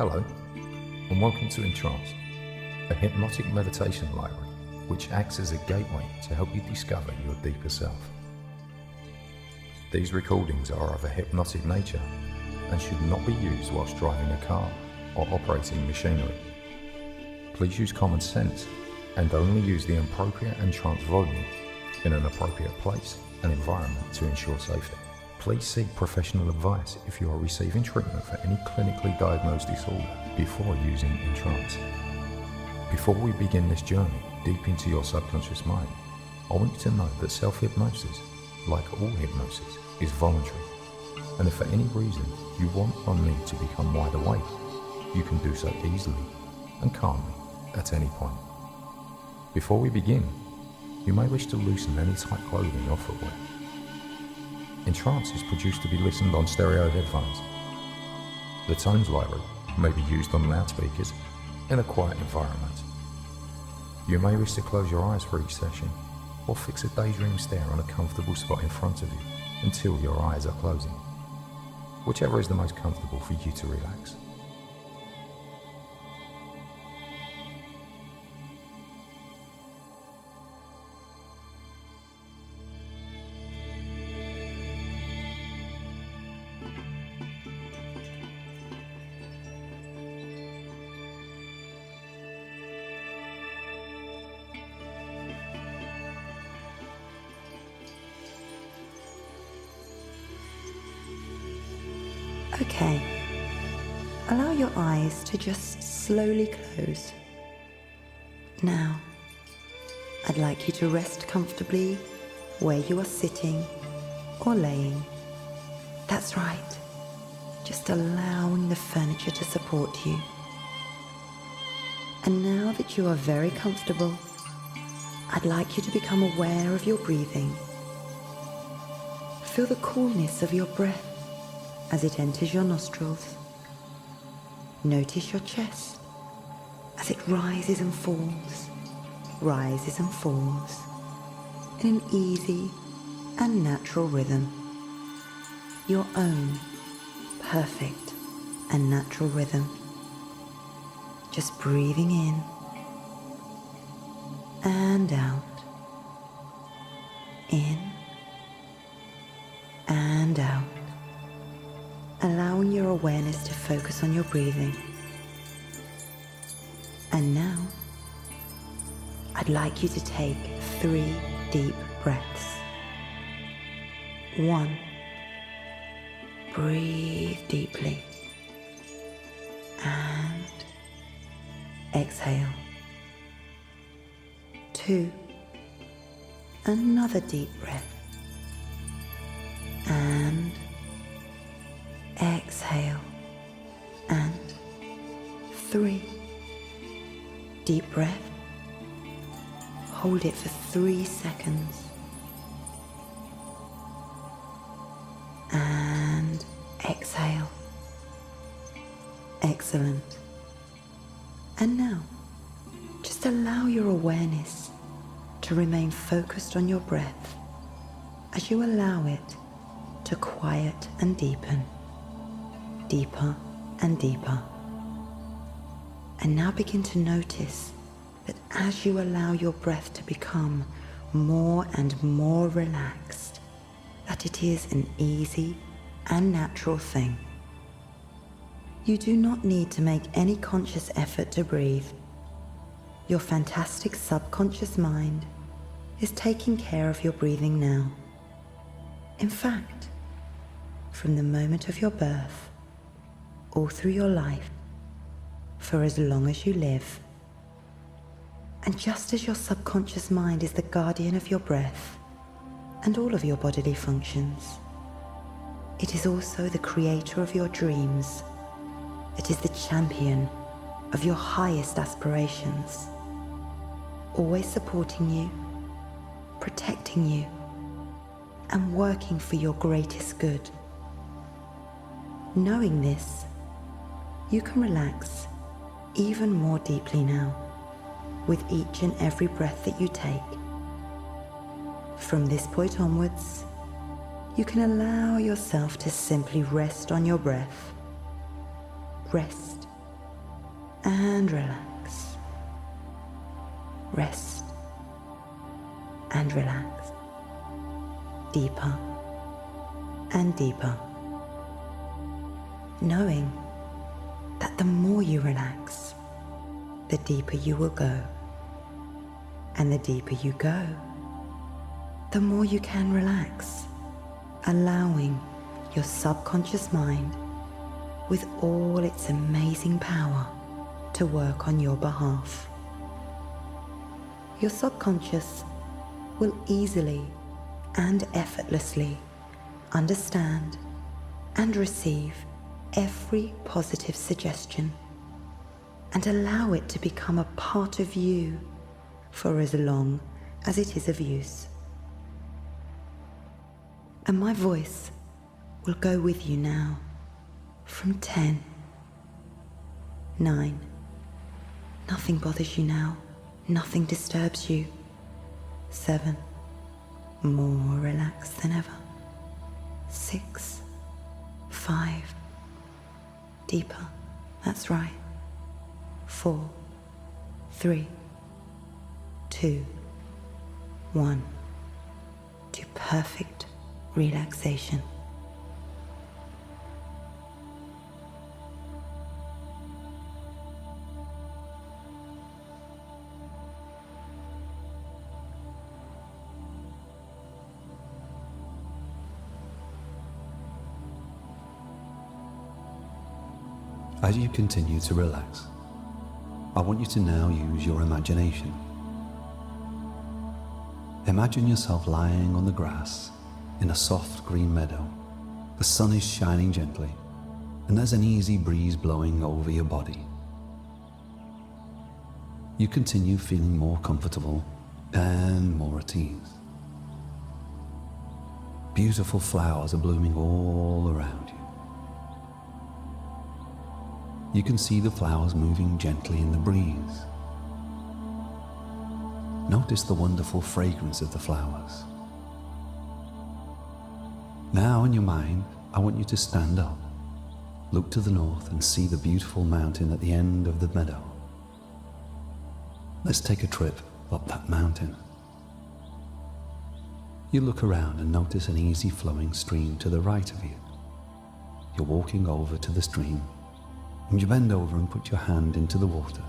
Hello, and welcome to EnTrance, a hypnotic meditation library which acts as a gateway to help you discover your deeper self. These recordings are of a hypnotic nature and should not be used whilst driving a car or operating machinery. Please use common sense and only use the appropriate EnTrance volume in an appropriate place and environment to ensure safety. Please seek professional advice if you are receiving treatment for any clinically diagnosed disorder before using EnTrance. Before we begin this journey deep into your subconscious mind, I want you to know that self-hypnosis, like all hypnosis, is voluntary. And if for any reason you want or need to become wide awake, you can do so easily and calmly at any point. Before we begin, you may wish to loosen any tight clothing or footwear. EnTrance is produced to be listened on stereo headphones. The tones library may be used on loudspeakers in a quiet environment. You may wish to close your eyes for each session or fix a daydream stare on a comfortable spot in front of you until your eyes are closing, whichever is the most comfortable for you to relax. Okay, allow your eyes to just slowly close. Now, I'd like you to rest comfortably where you are sitting or laying. That's right, just allowing the furniture to support you. And now that you are very comfortable, I'd like you to become aware of your breathing. Feel the coolness of your breath as it enters your nostrils. Notice your chest as it rises and falls in an easy and natural rhythm. Your own perfect and natural rhythm. Just breathing in and out, in and out. Allowing your awareness to focus on your breathing. And now, I'd like you to take 3 deep breaths. 1. Breathe deeply. And exhale. 2. Another deep breath. And exhale. And 3. Deep breath. Hold it for 3 seconds. And exhale. Excellent. And now, just allow your awareness to remain focused on your breath as you allow it to quiet and deepen. Deeper and deeper. And now begin to notice that as you allow your breath to become more and more relaxed, that it is an easy and natural thing. You do not need to make any conscious effort to breathe. Your fantastic subconscious mind is taking care of your breathing now. In fact, from the moment of your birth, all through your life, for as long as you live. And just as your subconscious mind is the guardian of your breath and all of your bodily functions, it is also the creator of your dreams. It is the champion of your highest aspirations, always supporting you, protecting you, and working for your greatest good. Knowing this, you can relax even more deeply now with each and every breath that you take. From this point onwards, you can allow yourself to simply rest on your breath. Rest and relax. Rest and relax. Deeper and deeper. Knowing that the more you relax, the deeper you will go. And the deeper you go, the more you can relax, allowing your subconscious mind, with all its amazing power, to work on your behalf. Your subconscious will easily and effortlessly understand and receive every positive suggestion and allow it to become a part of you for as long as it is of use. And my voice will go with you now from 10, 9, nothing bothers you now, nothing disturbs you, 7, more relaxed than ever, 6, 5, deeper, that's right, 4, 3, 2, 1, to perfect relaxation. As you continue to relax, I want you to now use your imagination. Imagine yourself lying on the grass in a soft green meadow. The sun is shining gently, and there's an easy breeze blowing over your body. You continue feeling more comfortable and more at ease. Beautiful flowers are blooming all around you. You can see the flowers moving gently in the breeze. Notice the wonderful fragrance of the flowers. Now in your mind, I want you to stand up, look to the north and see the beautiful mountain at the end of the meadow. Let's take a trip up that mountain. You look around and notice an easy flowing stream to the right of you. You're walking over to the stream, and you bend over and put your hand into the water.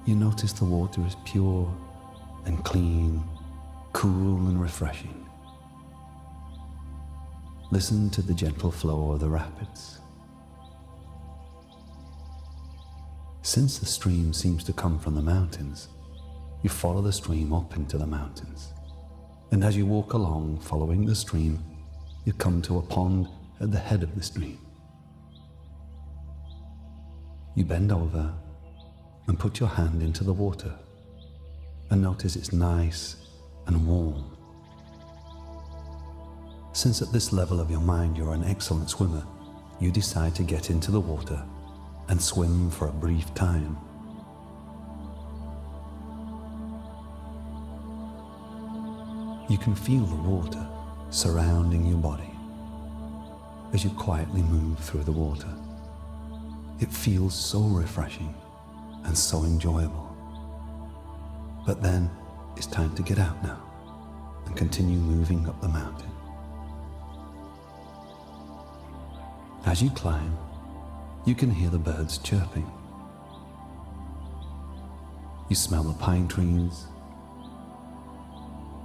You notice the water is pure and clean, cool and refreshing. Listen to the gentle flow of the rapids. Since the stream seems to come from the mountains, you follow the stream up into the mountains. And as you walk along following the stream, you come to a pond at the head of the stream. You bend over and put your hand into the water and notice it's nice and warm. Since at this level of your mind you're an excellent swimmer, you decide to get into the water and swim for a brief time. You can feel the water surrounding your body as you quietly move through the water. It feels so refreshing and so enjoyable. But then it's time to get out now and continue moving up the mountain. As you climb, you can hear the birds chirping. You smell the pine trees,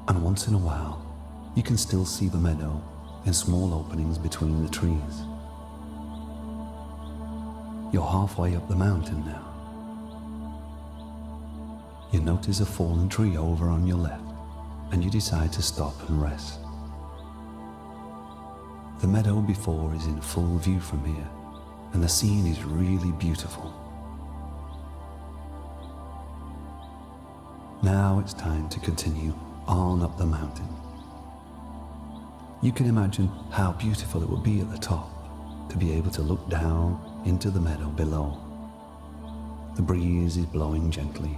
and once in a while, you can still see the meadow in small openings between the trees. You're halfway up the mountain now. You notice a fallen tree over on your left, and you decide to stop and rest. The meadow before is in full view from here, and the scene is really beautiful. Now it's time to continue on up the mountain. You can imagine how beautiful it would be at the top to be able to look down into the meadow below. The breeze is blowing gently,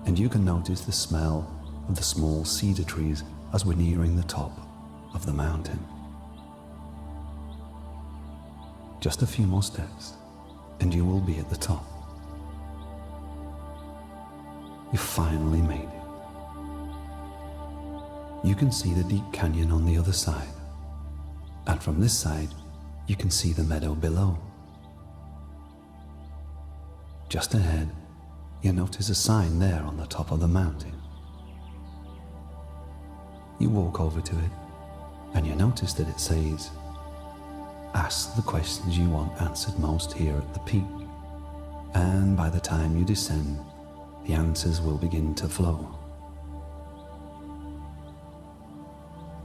and you can notice the smell of the small cedar trees as we're nearing the top of the mountain. Just a few more steps, and you will be at the top. You finally made it. You can see the deep canyon on the other side, and from this side, you can see the meadow below. Just ahead, you notice a sign there on the top of the mountain. You walk over to it, and you notice that it says, "Ask the questions you want answered most here at the peak, and by the time you descend, the answers will begin to flow."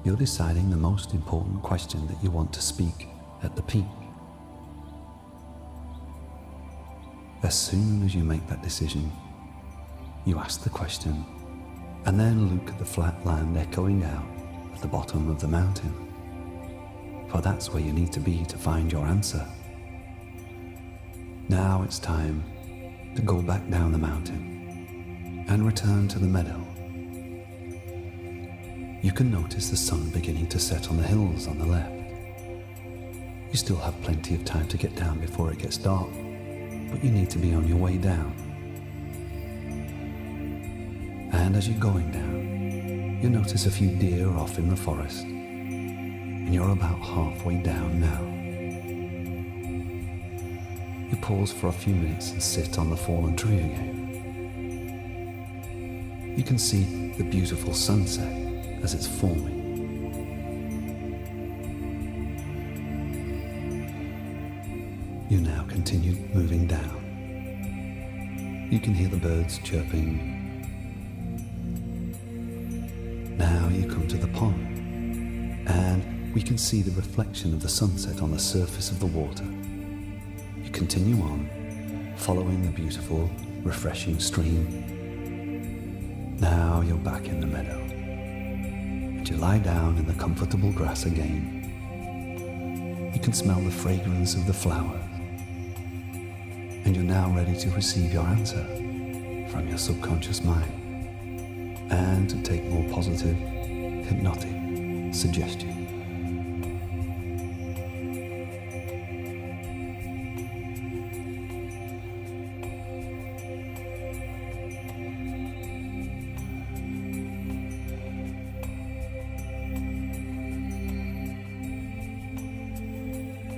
You're deciding the most important question that you want to speak at the peak. As soon as you make that decision, you ask the question and then look at the flat land echoing out at the bottom of the mountain, for that's where you need to be to find your answer. Now it's time to go back down the mountain and return to the meadow. You can notice the sun beginning to set on the hills on the left. You still have plenty of time to get down before it gets dark, but you need to be on your way down. And as you're going down, you notice a few deer off in the forest, and you're about halfway down now. You pause for a few minutes and sit on the fallen tree again. You can see the beautiful sunset as it's forming. You now continue moving down. You can hear the birds chirping. Now you come to the pond, and we can see the reflection of the sunset on the surface of the water. You continue on, following the beautiful, refreshing stream. Now you're back in the meadow, and you lie down in the comfortable grass again. You can smell the fragrance of the flowers, and you're now ready to receive your answer from your subconscious mind and to take more positive, hypnotic suggestions.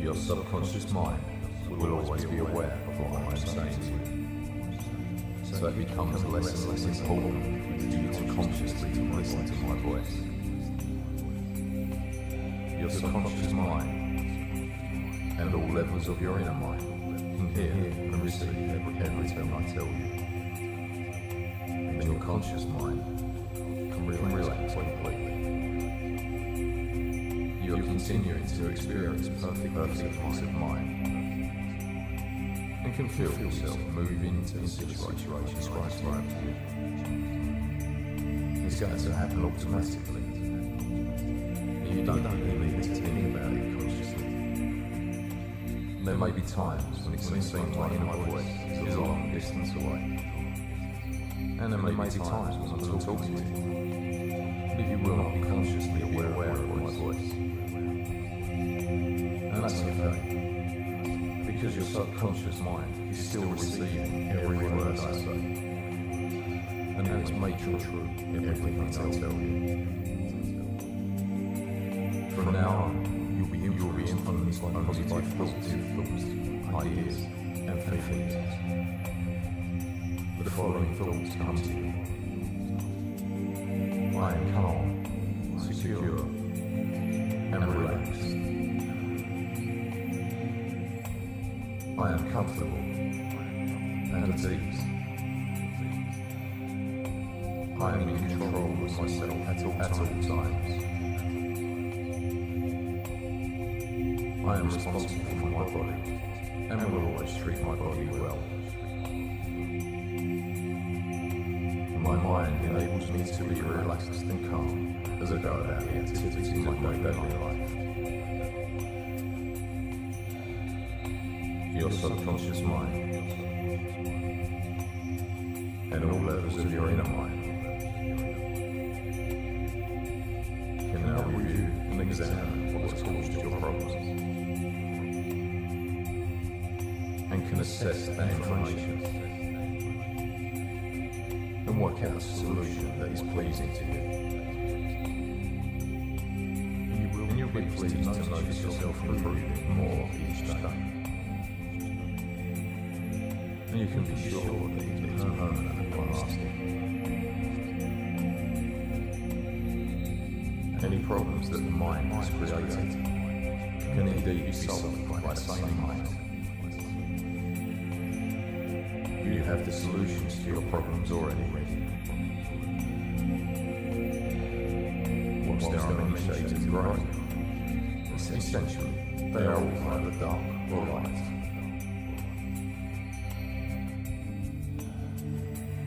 Your subconscious mind will always be aware of what I'm saying to you, so it becomes less and less important for you to consciously listen to my voice. Your subconscious mind and all levels of your inner mind can hear and receive everything I tell you, and your conscious mind can relax completely. You are continuing to experience perfect peace of mind and can feel yourself move into the situation described to you. It's going to happen automatically. You don't even need to think about it consciously. There may be times when it seems like inner voice is a long distance away, and there may be times when I'm talking to you, but you will not be consciously aware of my voice. And that's okay, because your subconscious mind is still receiving every word I say, and that is made true everything I tell you. From now on, you'll be influenced by positive thoughts, ideas, and feelings. The following thoughts come to you. I am calm, secure, and relaxed. I am comfortable and at ease. I am in control of myself at all times. I am responsible for my body and will always treat my body well. My mind enables me to be relaxed and calm as I go about the activities of my daily life. Your subconscious mind and all levels of your inner mind can now review and examine what has caused your problems and can assess that information and work out a solution that is pleasing to you. And you'll be pleased to notice yourself improving more each day. And you can be sure that it is permanent and lasting. Any problems that the mind has created can indeed be solved by the same mind. You have the solutions to your problems already. Whilst there are many shades of grey, essentially they are all either dark or light.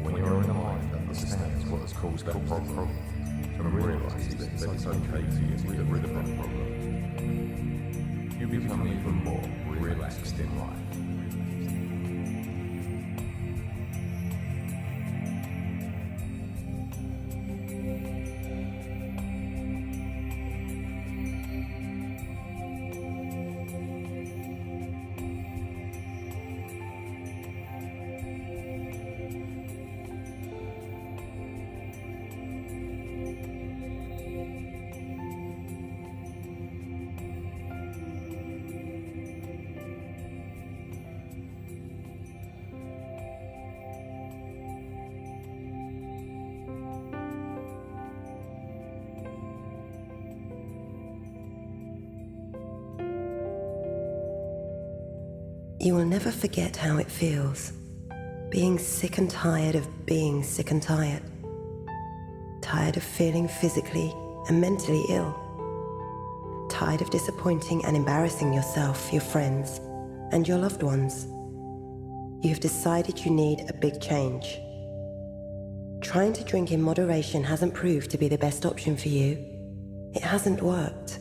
When you're in a mind that understands what has caused that problem and realises that it's okay to get rid of that problem, you become even more relaxed in life. You will never forget how it feels, being sick and tired of being sick and tired. Tired of feeling physically and mentally ill. Tired of disappointing and embarrassing yourself, your friends, and your loved ones. You have decided you need a big change. Trying to drink in moderation hasn't proved to be the best option for you. It hasn't worked.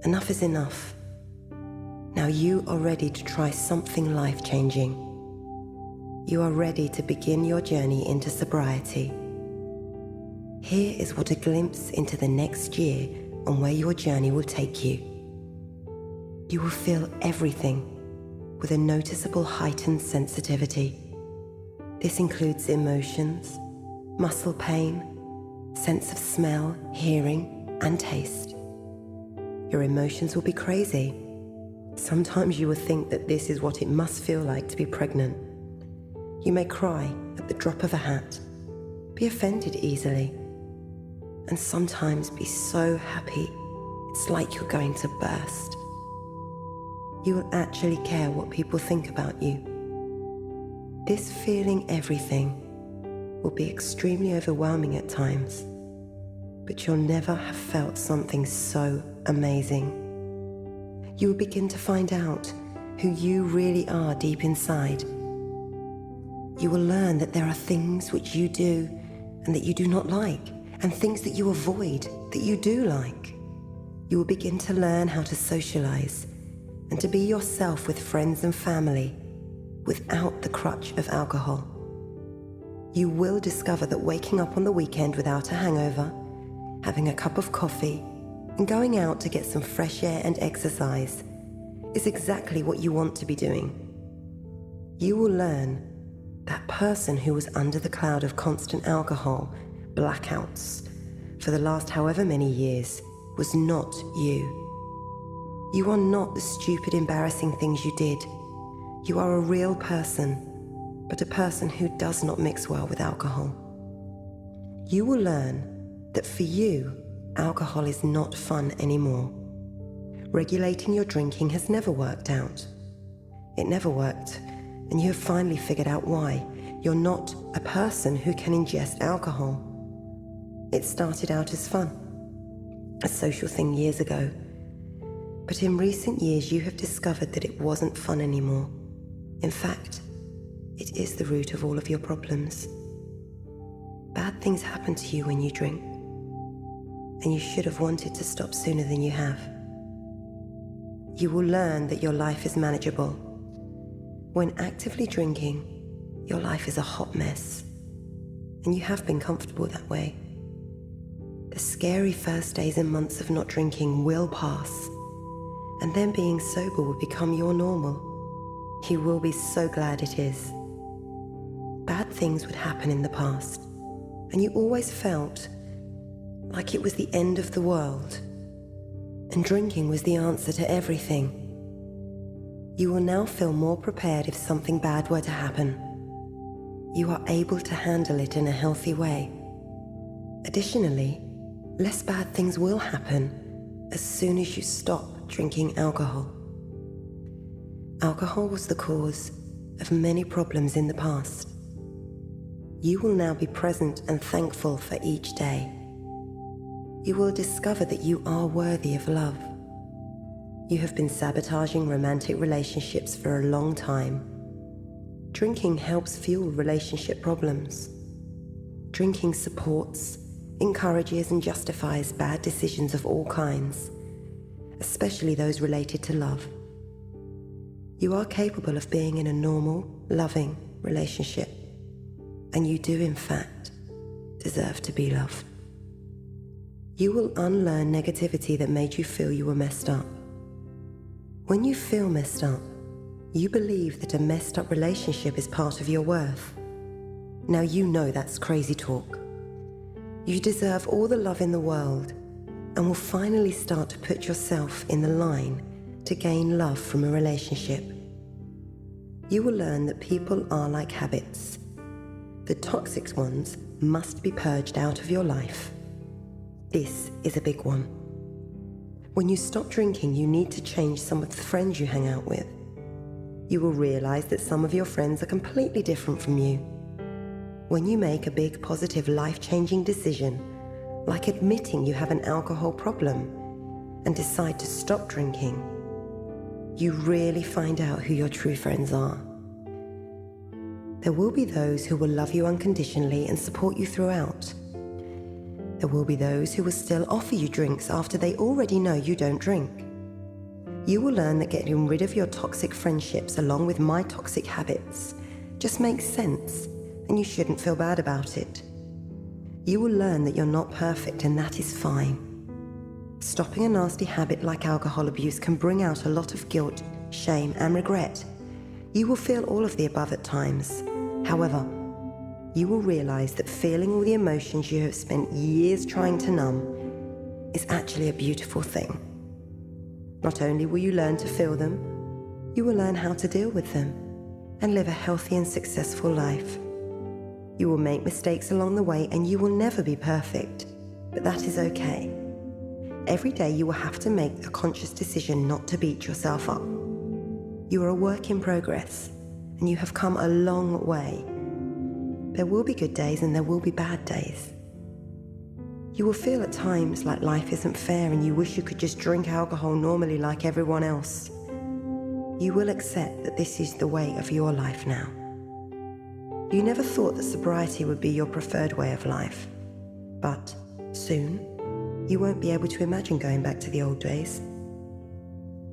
Enough is enough. Now you are ready to try something life-changing. You are ready to begin your journey into sobriety. Here is what a glimpse into the next year on where your journey will take you. You will feel everything with a noticeable heightened sensitivity. This includes emotions, muscle pain, sense of smell, hearing, and taste. Your emotions will be crazy. Sometimes you will think that this is what it must feel like to be pregnant. You may cry at the drop of a hat, be offended easily, and sometimes be so happy it's like you're going to burst. You will actually care what people think about you. This feeling everything will be extremely overwhelming at times, but you'll never have felt something so amazing. You will begin to find out who you really are deep inside. You will learn that there are things which you do and that you do not like, and things that you avoid that you do like. You will begin to learn how to socialize and to be yourself with friends and family without the crutch of alcohol. You will discover that waking up on the weekend without a hangover, having a cup of coffee, and going out to get some fresh air and exercise is exactly what you want to be doing. You will learn that person who was under the cloud of constant alcohol, blackouts, for the last however many years was not you. You are not the stupid, embarrassing things you did. You are a real person, but a person who does not mix well with alcohol. You will learn that for you, alcohol is not fun anymore. Regulating your drinking has never worked out. It never worked, and you have finally figured out why. You're not a person who can ingest alcohol. It started out as fun, a social thing years ago. But in recent years, you have discovered that it wasn't fun anymore. In fact, it is the root of all of your problems. Bad things happen to you when you drink, and you should have wanted to stop sooner than you have. You will learn that your life is manageable. When actively drinking, your life is a hot mess, and you have been comfortable that way. The scary first days and months of not drinking will pass, and then being sober will become your normal. You will be so glad it is. Bad things would happen in the past, and you always felt like it was the end of the world, and drinking was the answer to everything. You will now feel more prepared if something bad were to happen. You are able to handle it in a healthy way. Additionally, less bad things will happen as soon as you stop drinking alcohol. Alcohol was the cause of many problems in the past. You will now be present and thankful for each day. You will discover that you are worthy of love. You have been sabotaging romantic relationships for a long time. Drinking helps fuel relationship problems. Drinking supports, encourages, and justifies bad decisions of all kinds, especially those related to love. You are capable of being in a normal, loving relationship, and you do, in fact, deserve to be loved. You will unlearn negativity that made you feel you were messed up. When you feel messed up, you believe that a messed up relationship is part of your worth. Now you know that's crazy talk. You deserve all the love in the world and will finally start to put yourself in the line to gain love from a relationship. You will learn that people are like habits. The toxic ones must be purged out of your life. This is a big one. When you stop drinking, you need to change some of the friends you hang out with. You will realize that some of your friends are completely different from you. When you make a big, positive, life-changing decision, like admitting you have an alcohol problem, and decide to stop drinking, you really find out who your true friends are. There will be those who will love you unconditionally and support you throughout. There will be those who will still offer you drinks after they already know you don't drink. You will learn that getting rid of your toxic friendships along with my toxic habits just makes sense, and you shouldn't feel bad about it. You will learn that you're not perfect, and that is fine. Stopping a nasty habit like alcohol abuse can bring out a lot of guilt, shame, and regret. You will feel all of the above at times. However, you will realize that feeling all the emotions you have spent years trying to numb is actually a beautiful thing. Not only will you learn to feel them, you will learn how to deal with them and live a healthy and successful life. You will make mistakes along the way, and you will never be perfect, but that is okay. Every day you will have to make a conscious decision not to beat yourself up. You are a work in progress, and you have come a long way. There will be good days and there will be bad days. You will feel at times like life isn't fair and you wish you could just drink alcohol normally like everyone else. You will accept that this is the way of your life now. You never thought that sobriety would be your preferred way of life, but soon you won't be able to imagine going back to the old days.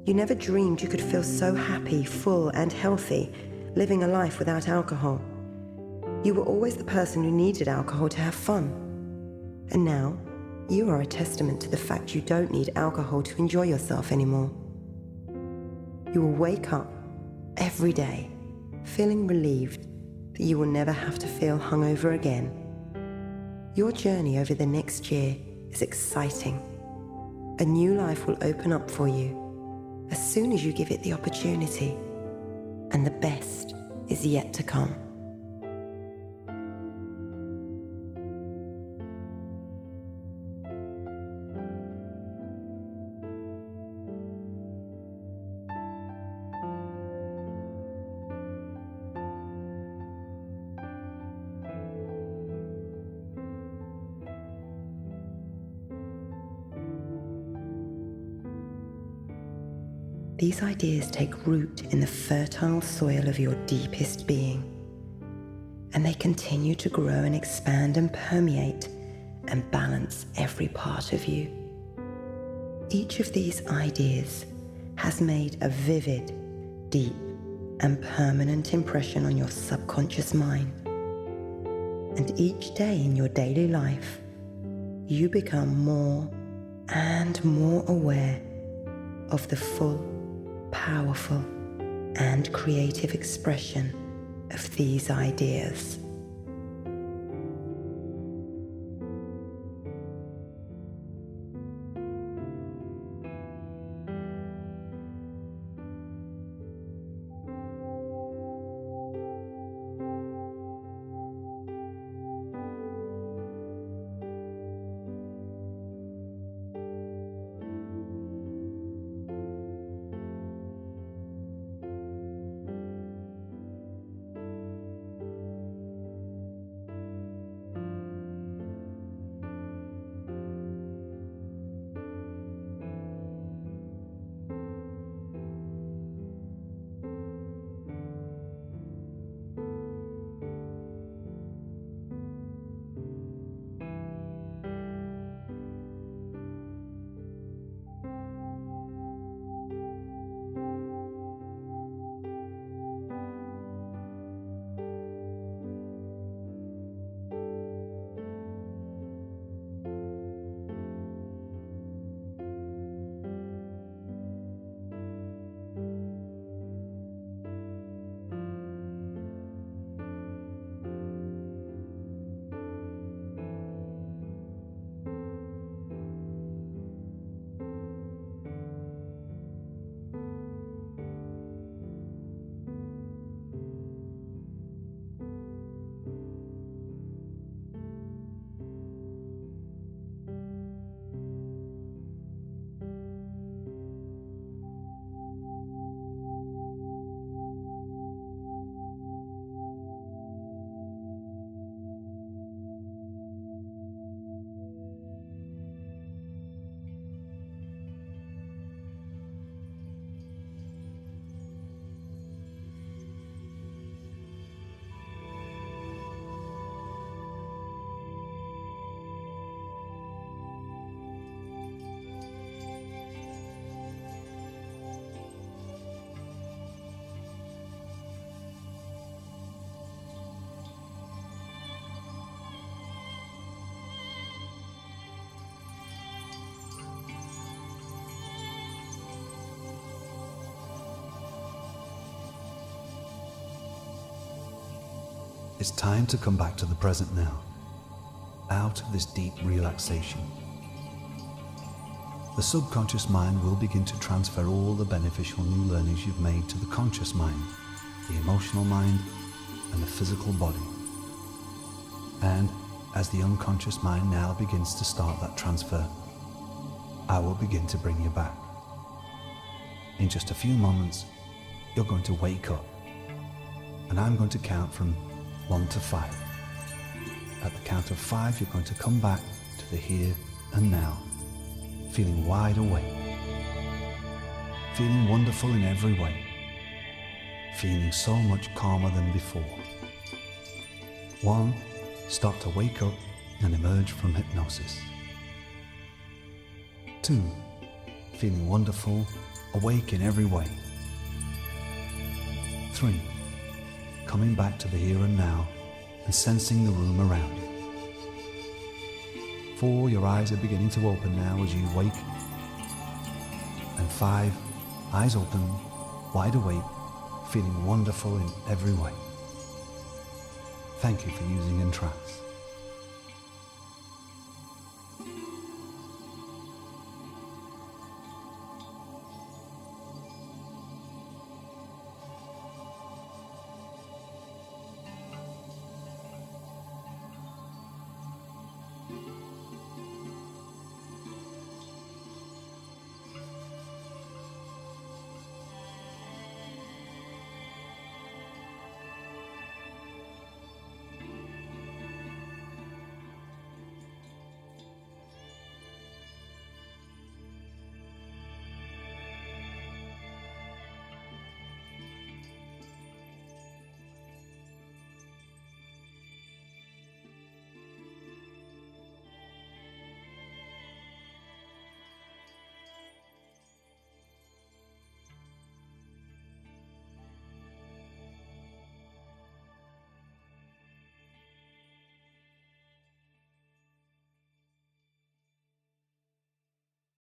You never dreamed you could feel so happy, full, and healthy living a life without alcohol. You were always the person who needed alcohol to have fun. And now, you are a testament to the fact you don't need alcohol to enjoy yourself anymore. You will wake up every day feeling relieved that you will never have to feel hungover again. Your journey over the next year is exciting. A new life will open up for you as soon as you give it the opportunity, and the best is yet to come. These ideas take root in the fertile soil of your deepest being, and they continue to grow and expand and permeate and balance every part of you. Each of these ideas has made a vivid, deep, and permanent impression on your subconscious mind. And each day in your daily life, you become more and more aware of the full, powerful, and creative expression of these ideas. It's time to come back to the present now, out of this deep relaxation. The subconscious mind will begin to transfer all the beneficial new learnings you've made to the conscious mind, the emotional mind, and the physical body. And as the unconscious mind now begins to start that transfer, I will begin to bring you back. In just a few moments, you're going to wake up, and I'm going to count from 1 to 5. At the count of 5, you're going to come back to the here and now, feeling wide awake, feeling wonderful in every way, feeling so much calmer than before. 1, start to wake up and emerge from hypnosis. 2, feeling wonderful, awake in every way. 3, coming back to the here and now and sensing the room around you. 4, your eyes are beginning to open now as you wake. And 5, eyes open, wide awake, feeling wonderful in every way. Thank you for using EnTrance.